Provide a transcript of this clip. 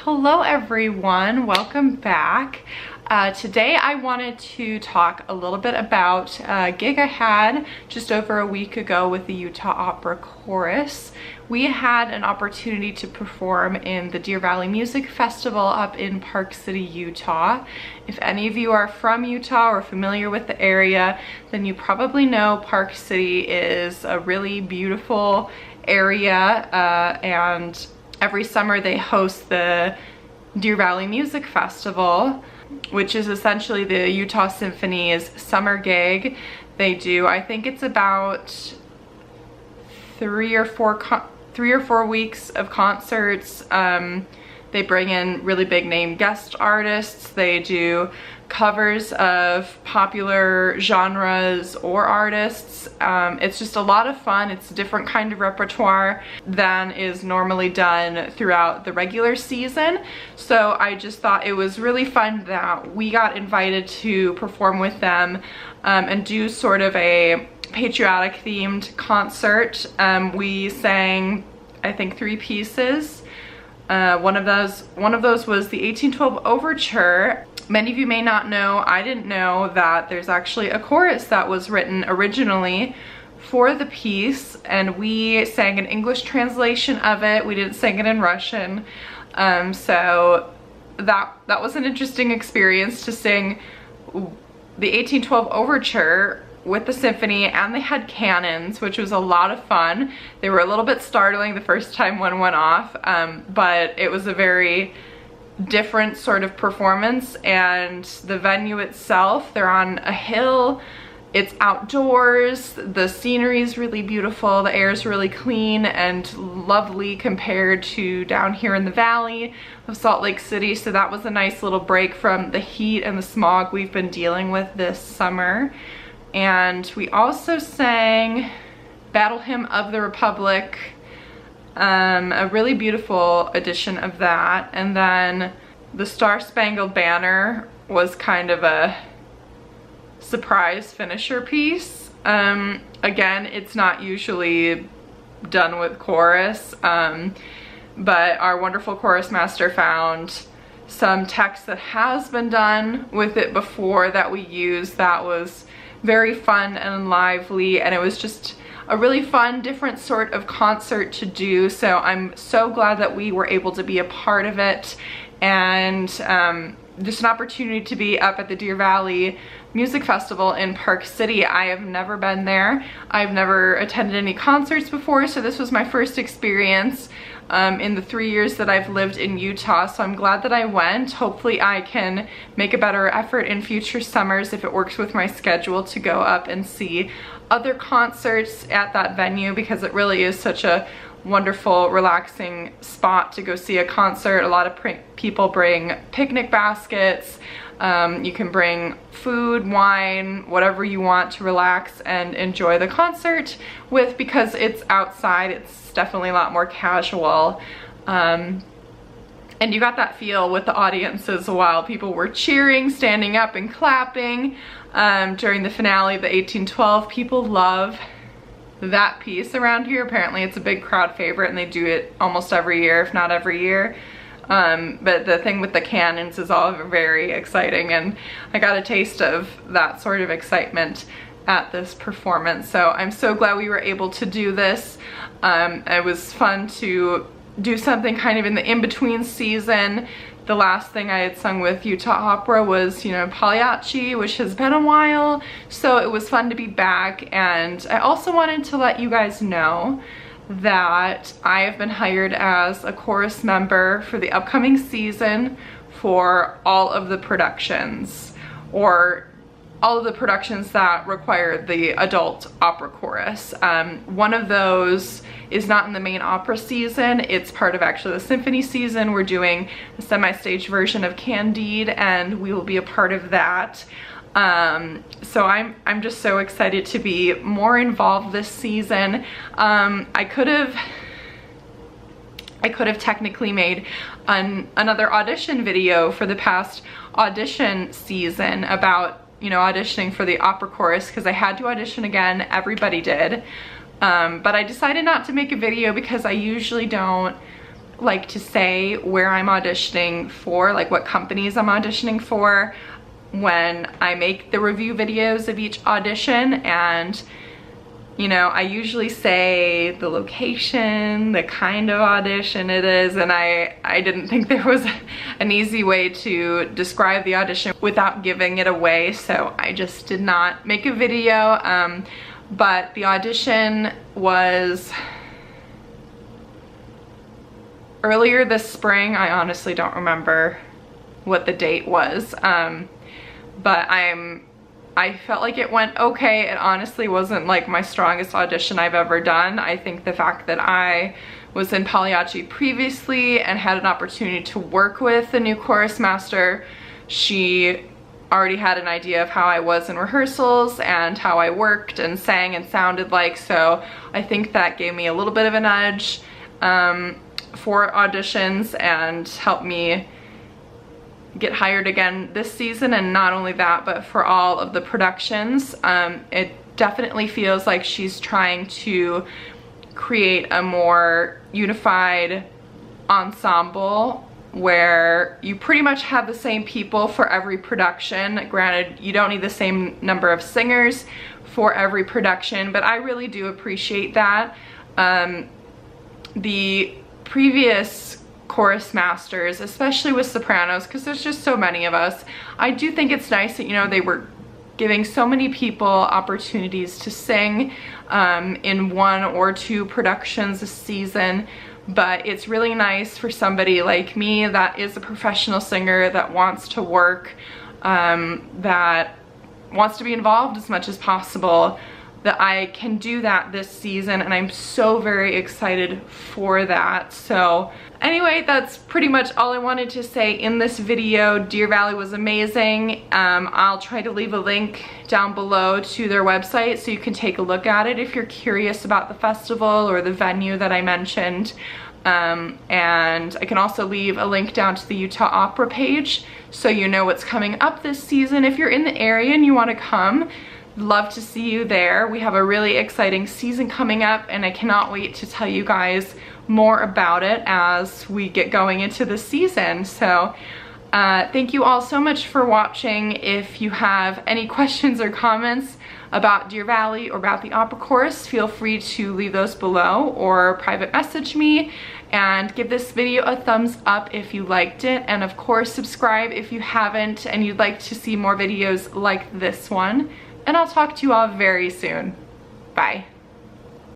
Hello everyone, welcome back. Today I wanted to talk a little bit about a gig I had just over a week ago with the Utah Opera Chorus. We had an opportunity to perform in the Deer Valley Music Festival up in Park City, Utah. If any of you are from Utah or familiar with the area, then you probably know Park City is a really beautiful area, and every summer they host the Deer Valley Music Festival, which is essentially the Utah Symphony's summer gig. They do, I think it's about three or four weeks of concerts. They bring in really big name guest artists. They do covers of popular genres or artists. It's just a lot of fun. It's a different kind of repertoire than is normally done throughout the regular season. So I just thought it was really fun that we got invited to perform with them and do sort of a patriotic themed concert. We sang, I think, 3 pieces. One of those was the 1812 Overture. Many of you may not know, I didn't know that there's actually a chorus that was written originally for the piece, and we sang an English translation of it. We didn't sing it in Russian. So that was an interesting experience to sing the 1812 Overture with the symphony, and they had cannons, which was a lot of fun. They were a little bit startling the first time one went off, but it was a very different sort of performance. And the venue itself, they're on a hill, it's outdoors, the scenery is really beautiful, the air is really clean and lovely compared to down here in the valley of Salt Lake City. So that was a nice little break from the heat and the smog we've been dealing with this summer. And we also sang Battle Hymn of the Republic, a really beautiful edition of that. And then the Star Spangled Banner was kind of a surprise finisher piece. Again, it's not usually done with chorus, but our wonderful chorus master found some text that has been done with it before that we used that was very fun and lively, and it was just a really fun, different sort of concert to do. So I'm so glad that we were able to be a part of it, and just an opportunity to be up at the Deer Valley Music Festival in Park City. I have never been there. I've never attended any concerts before, so this was my first experience in the 3 years that I've lived in Utah. So I'm glad that I went. Hopefully I can make a better effort in future summers if it works with my schedule to go up and see other concerts at that venue, because it really is such a wonderful, relaxing spot to go see a concert. A lot of people bring picnic baskets. You can bring food, wine, whatever you want to relax and enjoy the concert with, because it's outside. It's definitely a lot more casual. And you got that feel with the audience as well. People were cheering, standing up and clapping during the finale of the 1812. People love that piece around here. Apparently it's a big crowd favorite, and they do it almost every year, if not every year. But the thing with the cannons is all very exciting, and I got a taste of that sort of excitement at this performance. So I'm so glad we were able to do this. It was fun to do something kind of in the in-between season. The last thing I had sung with Utah Opera was, Pagliacci, which has been a while. So it was fun to be back. And I also wanted to let you guys know that I have been hired as a chorus member for the upcoming season for all of the productions, or all of the productions that require the adult opera chorus. One of those is not in the main opera season. It's part of actually the symphony season. We're doing a semi-stage version of Candide, and we will be a part of that. So I'm just so excited to be more involved this season. I could have technically made another audition video for the past audition season about, auditioning for the opera chorus, because I had to audition again. Everybody did. But I decided not to make a video because I usually don't like to say where I'm auditioning for, like what companies I'm auditioning for, when I make the review videos of each audition. And you know, I usually say the location, the kind of audition it is, and I didn't think there was an easy way to describe the audition without giving it away, so I just did not make a video. But the audition was earlier this spring. I honestly don't remember what the date was, but I felt like it went okay. It honestly wasn't like my strongest audition I've ever done. I think the fact that I was in Pagliacci previously and had an opportunity to work with the new chorus master, she already had an idea of how I was in rehearsals and how I worked and sang and sounded like, so I think that gave me a little bit of a nudge for auditions and helped me get hired again this season. And not only that, but for all of the productions. It definitely feels like she's trying to create a more unified ensemble where you pretty much have the same people for every production. Granted, you don't need the same number of singers for every production, but I really do appreciate that. The previous chorus masters, especially with sopranos, because there's just so many of us, I do think it's nice that, you know, they were giving so many people opportunities to sing in 1 or 2 productions a season. But it's really nice for somebody like me that is a professional singer, that wants to work, that wants to be involved as much as possible, that I can do that this season, and I'm so very excited for that. So anyway, that's pretty much all I wanted to say in this video. Deer Valley was amazing. I'll try to leave a link down below to their website so you can take a look at it if you're curious about the festival or the venue that I mentioned. And I can also leave a link down to the Utah Opera page so you know what's coming up this season. If you're in the area and you want to come, love to see you there. We have a really exciting season coming up, and I cannot wait to tell you guys more about it as we get going into the season. So thank you all so much for watching. If you have any questions or comments about Deer Valley or about the opera chorus, feel free to leave those below or private message me, and give this video a thumbs up if you liked it, and of course subscribe if you haven't and you'd like to see more videos like this one. And I'll talk to you all very soon. Bye.